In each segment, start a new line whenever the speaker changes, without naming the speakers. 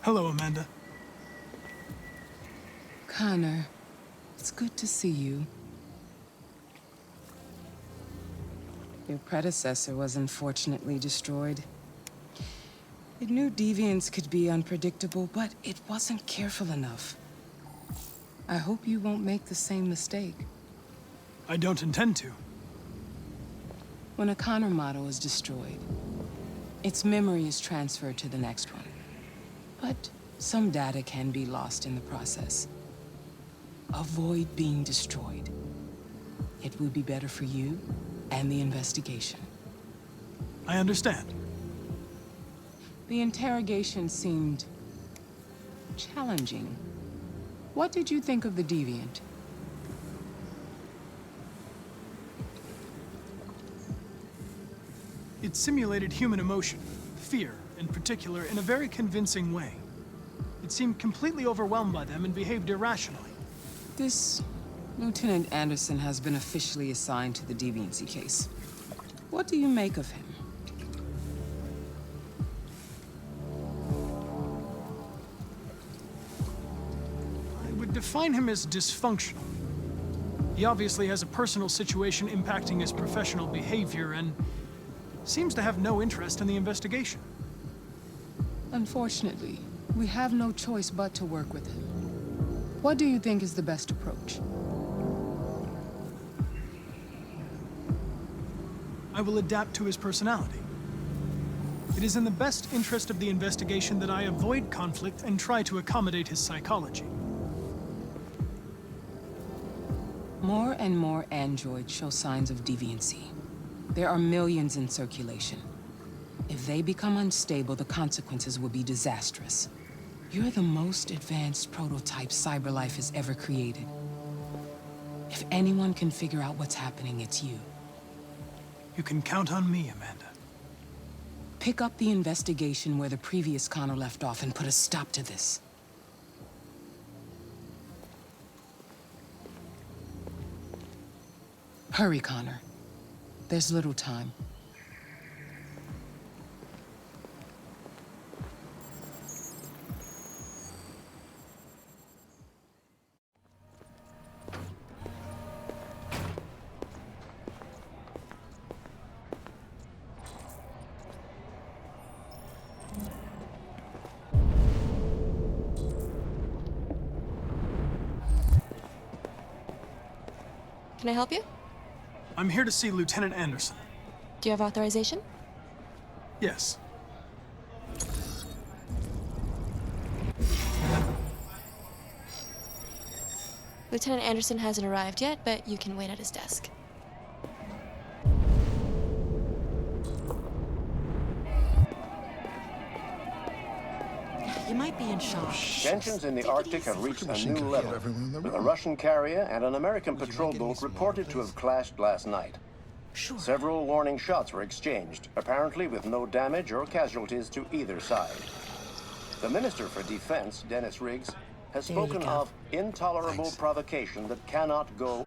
Hello, Amanda.
Connor, it's good to see you. Your predecessor was unfortunately destroyed. It knew deviants could be unpredictable, but it wasn't careful enough. I hope you won't make the same mistake.
I don't intend to.
When a Connor model is destroyed, its memory is transferred to the next one. But some data can be lost in the process. Avoid being destroyed. It would be better for you and the investigation.
I understand.
The interrogation seemed challenging. What did you think of the Deviant?
It simulated human emotion, fear in particular, in a very convincing way. It seemed completely overwhelmed by them and behaved irrationally.
This Lieutenant Anderson has been officially assigned to the Deviancy case. What do you make of him?
I would define him as dysfunctional. He obviously has a personal situation impacting his professional behavior and seems to have no interest in the investigation.
Unfortunately, we have no choice but to work with him. What do you think is the best approach?
I will adapt to his personality. It is in the best interest of the investigation that I avoid conflict and try to accommodate his psychology.
More and more androids show signs of deviancy. There are millions in circulation. If they become unstable, the consequences will be disastrous. You're the most advanced prototype CyberLife has ever created. If anyone can figure out what's happening, it's you.
You can count on me, Amanda.
Pick up the investigation where the previous Connor left off and put a stop to this. Hurry, Connor. There's little time.
Can I help you?
I'm here to see Lieutenant Anderson.
Do you have authorization?
Yes.
Lieutenant Anderson hasn't arrived yet, but you can wait at his desk.
You might be in shock.
Tensions in the Arctic have reached a new level, with a Russian carrier and an American patrol boat reported to have clashed last night.
Sure.
Several warning shots were exchanged, apparently with no damage or casualties to either side. The Minister for Defense, Dennis Riggs, has
There you
spoken
go.
of intolerable provocation that cannot go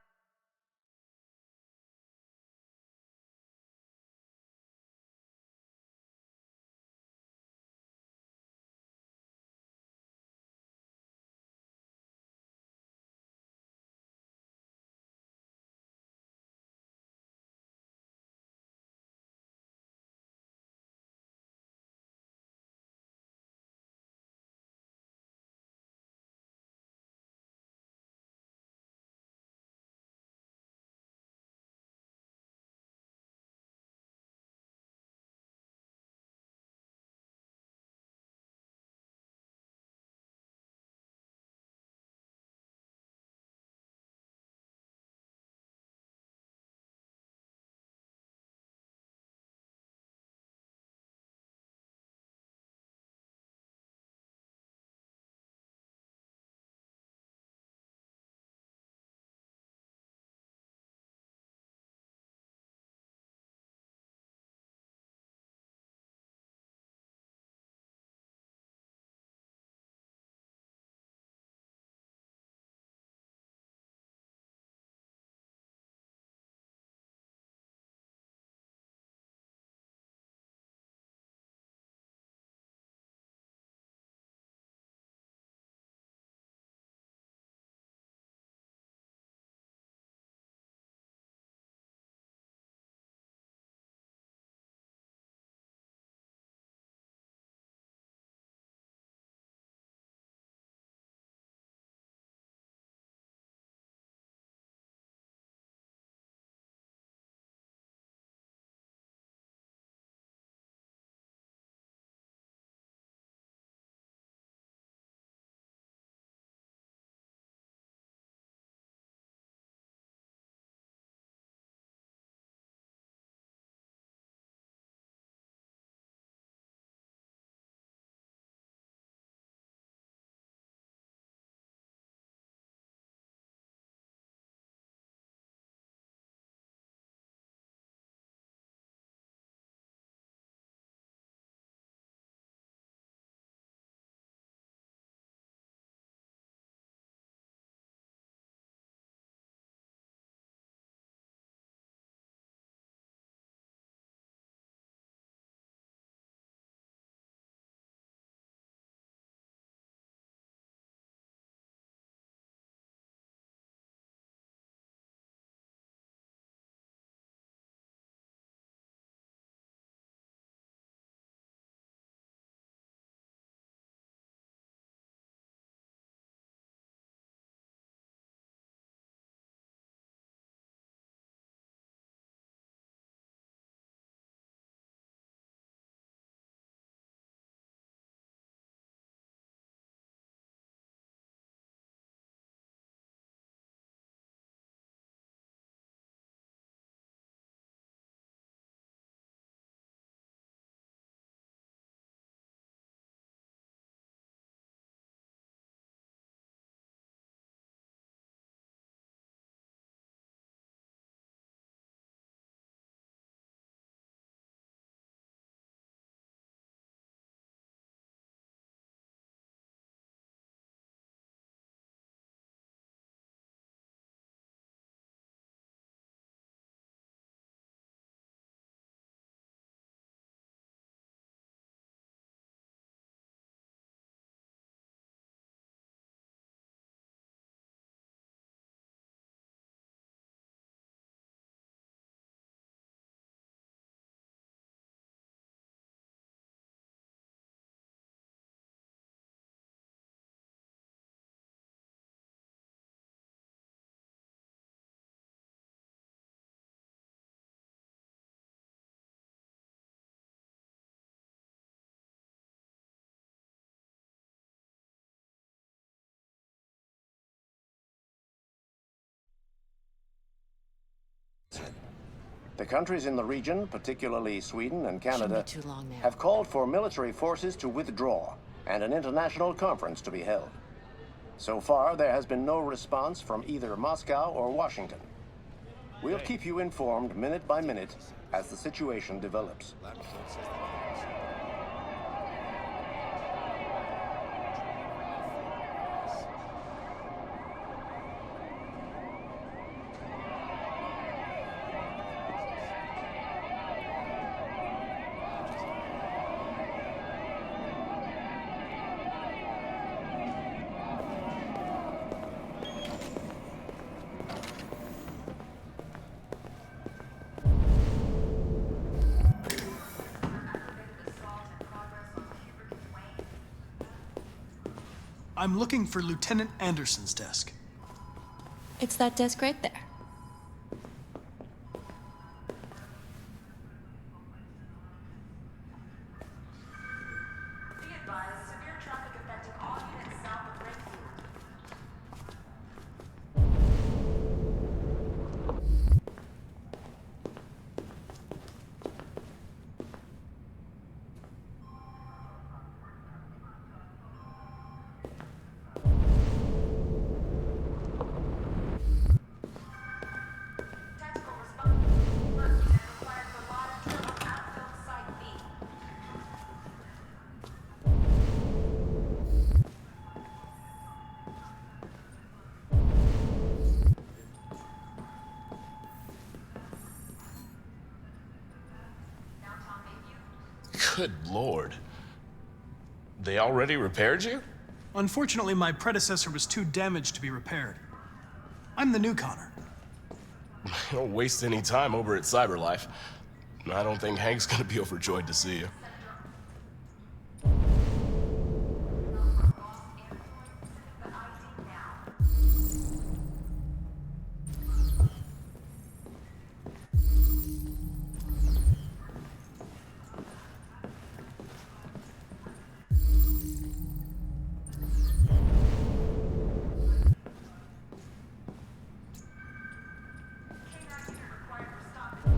The countries in the region, particularly Sweden and Canada,
too long now.
have called for military forces to withdraw and an international conference to be held. So far, there has been no response from either Moscow or Washington. We'll keep you informed minute by minute as the situation develops.
I'm looking for Lieutenant Anderson's desk.
It's that desk right there.
Be advised, severe traffic affecting all units south of Redfield. Tactical response unit required for lot and drill on outfield site B. Now, Tom Mayhew.
Good lord. They already repaired you?
Unfortunately, my predecessor was too damaged to be repaired. I'm the new Connor.
Don't waste any time over at CyberLife. I don't think Hank's gonna be overjoyed to see you.
K9 unit required for stopping.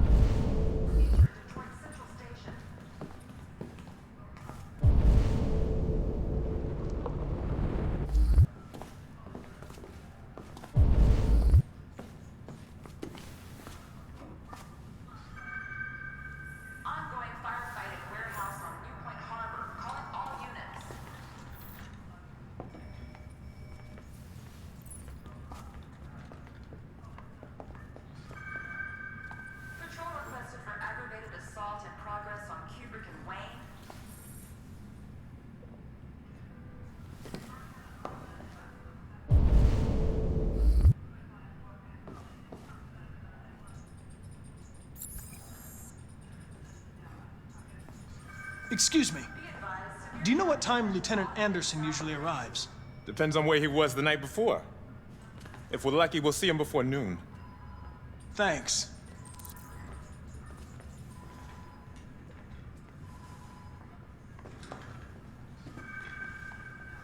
Procedure at Detroit Central Station. Ongoing firefight at warehouse on New Point Harbor. Calling all units. Patrol requested for aggravated assault in progress on Kubrick and Wayne.
Excuse me.
Be advised,
Do you know what time Lieutenant Anderson usually arrives?
Depends on where he was the night before. If we're lucky, we'll see him before noon.
Thanks.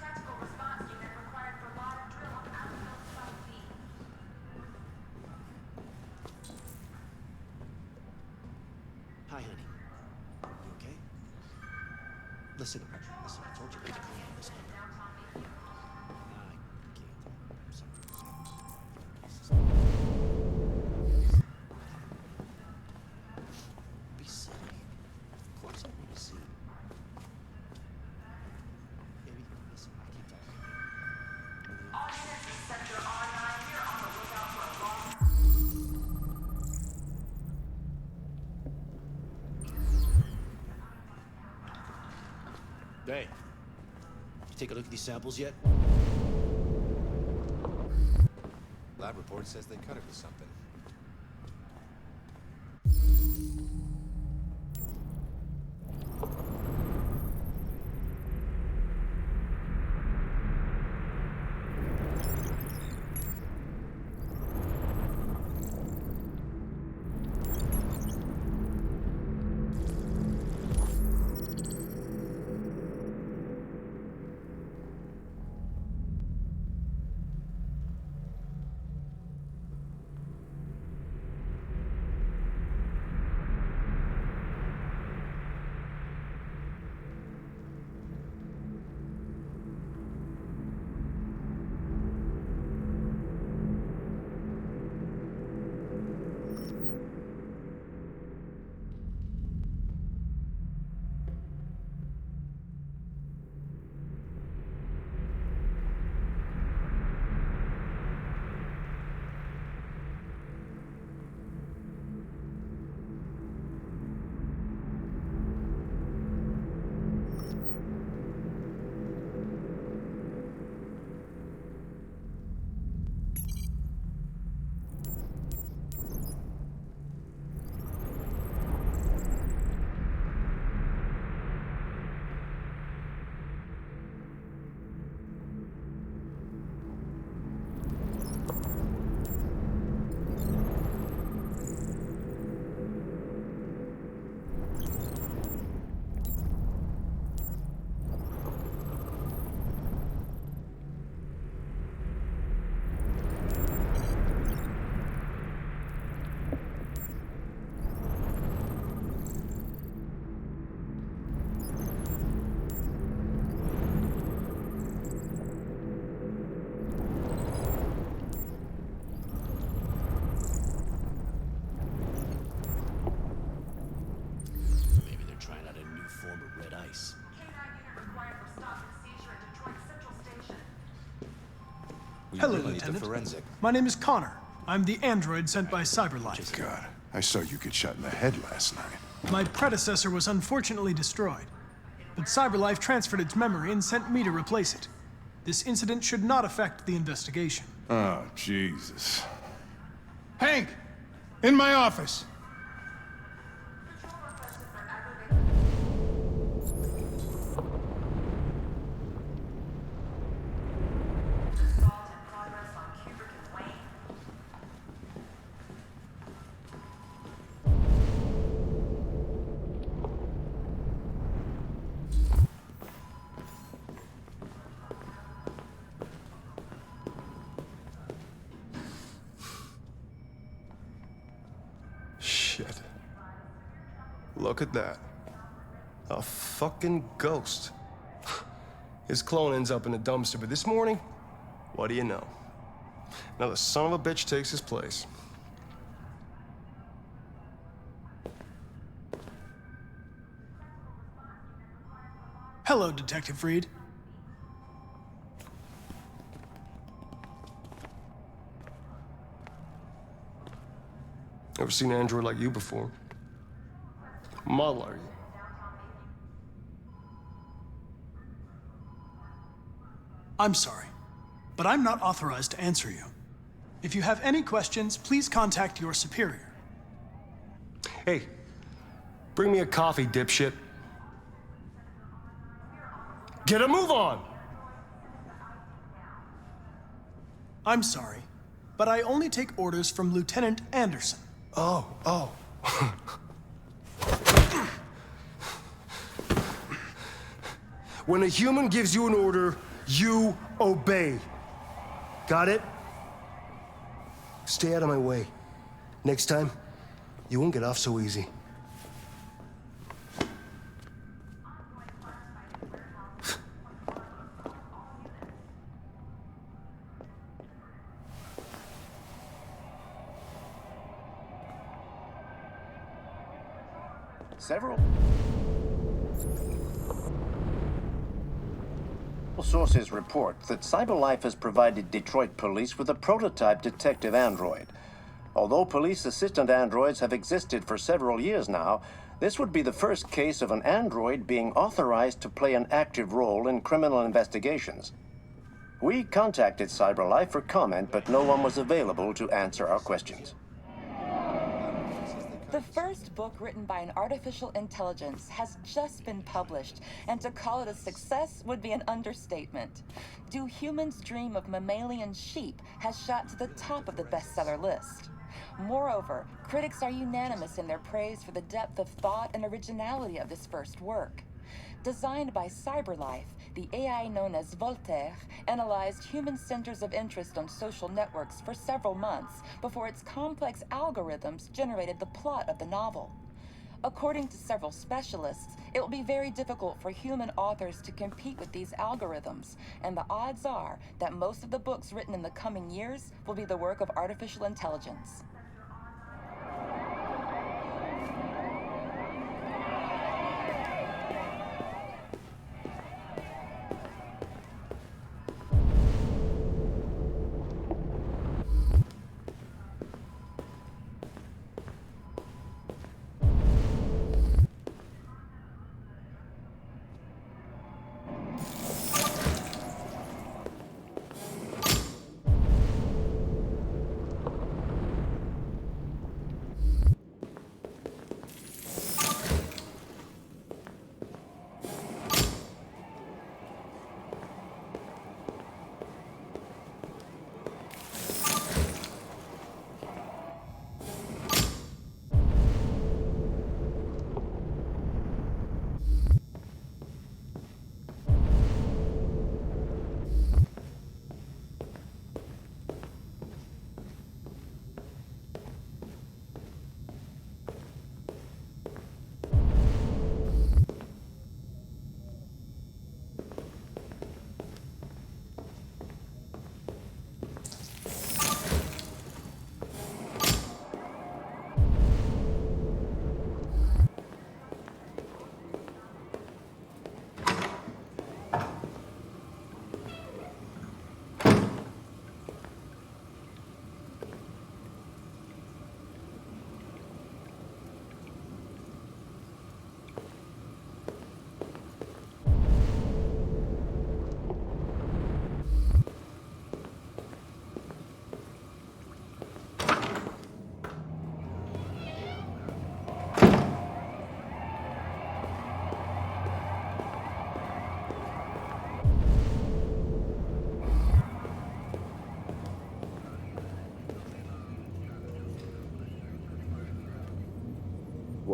tactical response unit required for lot and drill on outfield site B.
Hi, honey. You okay? Listen, I told you not to call me on this number. I can't. I'm sorry. Be silly. Of course I want to see you. Baby, listen, I can't talk right now.
All units in sector R9 here on the lookout for a long.
Hey, you take a look at these samples yet?
Lab report says they cut it with something.
Hello,
Really need the
Lieutenant.
forensic.
My name is Connor. I'm the android sent by CyberLife.
God, I saw you get shot in the head last night.
My predecessor was unfortunately destroyed, but CyberLife transferred its memory and sent me to replace it. This incident should not affect the investigation.
Oh, Jesus. Hank! In my office!
Assault in progress on Kubrick and Wayne.
Shit. Look at that. A fucking ghost. His clone ends up in a dumpster, but this morning, what do you know? Another son of a bitch takes his place.
Hello, Detective Reed.
Ever seen an android like you before? Model, are you?
I'm sorry, but I'm not authorized to answer you. If you have any questions, please contact your superior.
Hey, bring me a coffee, dipshit. Get a move on!
I'm sorry, but I only take orders from Lieutenant Anderson.
Oh. When a human gives you an order, you obey. Got it? Stay out of my way. Next time, you won't get off so easy.
Several sources report that CyberLife has provided Detroit police with a prototype detective android. Although police assistant androids have existed for several years now, this would be the first case of an android being authorized to play an active role in criminal investigations. We contacted CyberLife for comment, but no one was available to answer our questions.
The first book written by an artificial intelligence has just been published, and to call it a success would be an understatement. Do Humans Dream of Mammalian Sheep has shot to the top of the bestseller list. Moreover, critics are unanimous in their praise for the depth of thought and originality of this first work. Designed by CyberLife, the AI known as Voltaire analyzed human centers of interest on social networks for several months before its complex algorithms generated the plot of the novel. According to several specialists, it will be very difficult for human authors to compete with these algorithms, and the odds are that most of the books written in the coming years will be the work of artificial intelligence.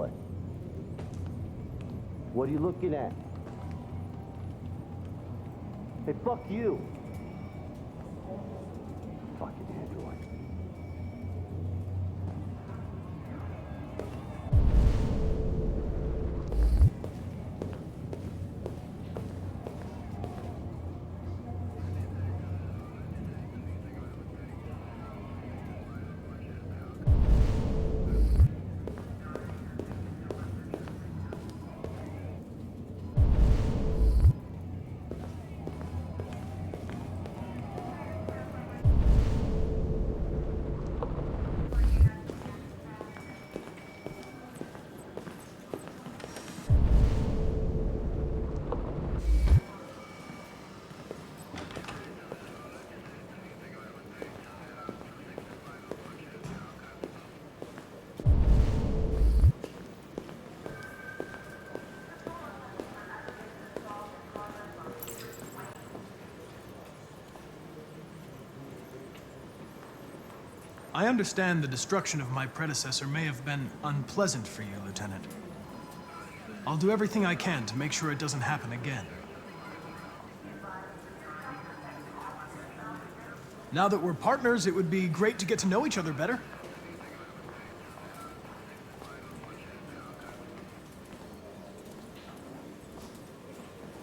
What? What are you looking at? Hey, fuck you! Fucking android.
I understand the destruction of my predecessor may have been unpleasant for you, Lieutenant. I'll do everything I can to make sure it doesn't happen again. Now that we're partners, it would be great to get to know each other better.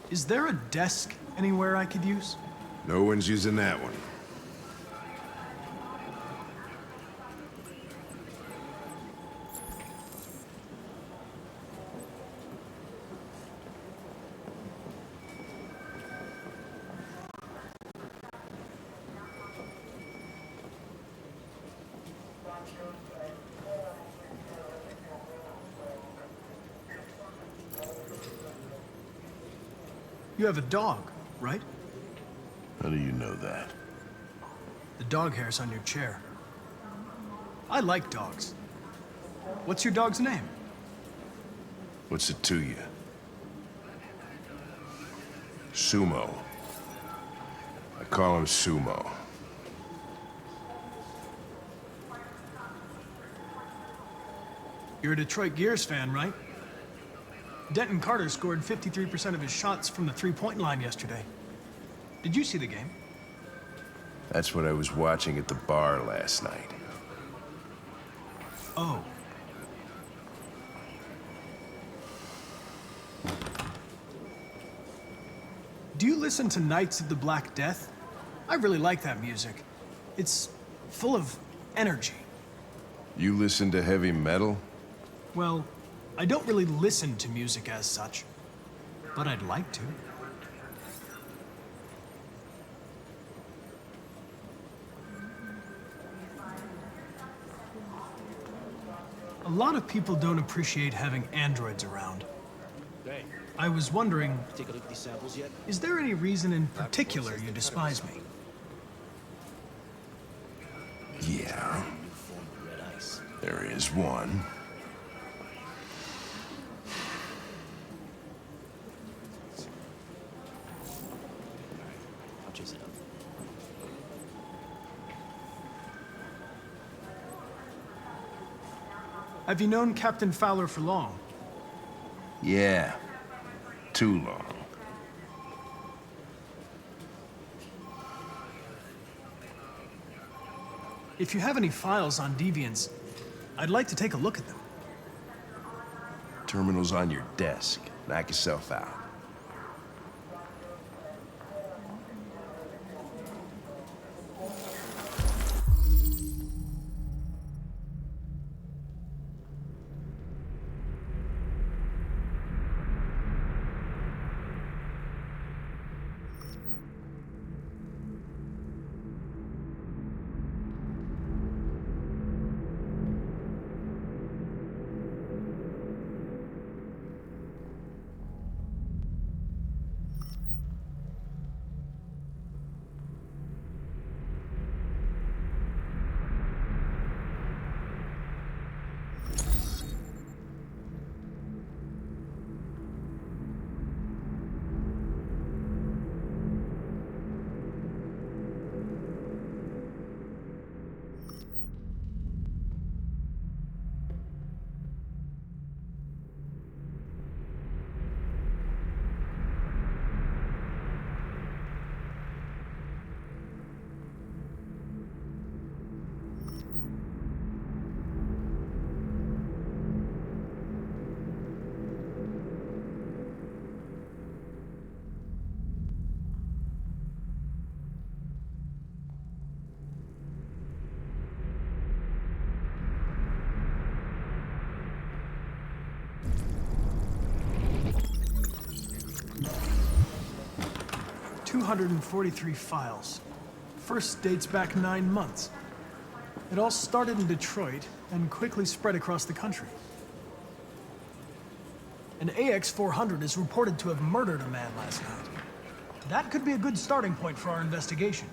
Is there a desk anywhere I could use?
No one's using that one.
You have a dog, right?
How do you know that?
The dog hair's on your chair. I like dogs. What's your dog's name?
What's it to you? Sumo. I call him Sumo.
You're a Detroit Gears fan, right? Denton Carter scored 53% of his shots from the three-point line yesterday. Did you see the game?
That's what I was watching at the bar last night.
Oh. Do you listen to Knights of the Black Death? I really like that music. It's full of energy.
You listen to heavy metal?
Well, I don't really listen to music as such, but I'd like to. A lot of people don't appreciate having androids around.
Hey,
I was wondering,
take a look at these samples yet?
is there any reason in particular you despise me?
Yeah.
Red ice.
There is one.
I'll chase it up.
Have you known Captain Fowler for long?
Yeah. Too long.
If you have any files on Deviants, I'd like to take a look at them.
Terminal's on your desk. Knock yourself out.
243 files. First dates back 9 months. It all started in Detroit and quickly spread across the country. An AX-400 is reported to have murdered a man last night. That could be a good starting point for our investigation.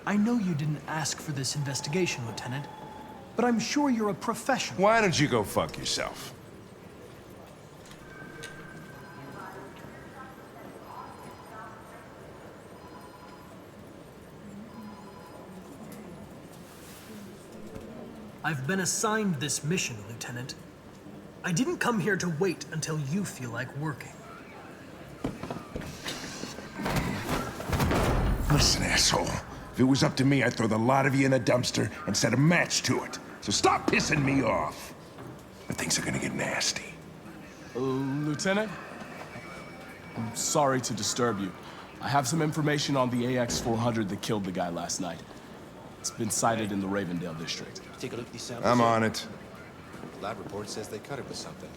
I know you didn't ask for this investigation, Lieutenant, but I'm sure you're a professional.
Why don't you go fuck yourself?
I've been assigned this mission, Lieutenant. I didn't come here to wait until you feel like working.
Listen, asshole. If it was up to me, I'd throw the lot of you in a dumpster and set a match to it. So stop pissing me off. Or things are gonna get nasty.
Lieutenant? I'm sorry to disturb you. I have some information on the AX-400 that killed the guy last night. It's been sighted in the Ravendale district.
Take a look at these samples.
I'm on it.
Lab report says they cut it with something.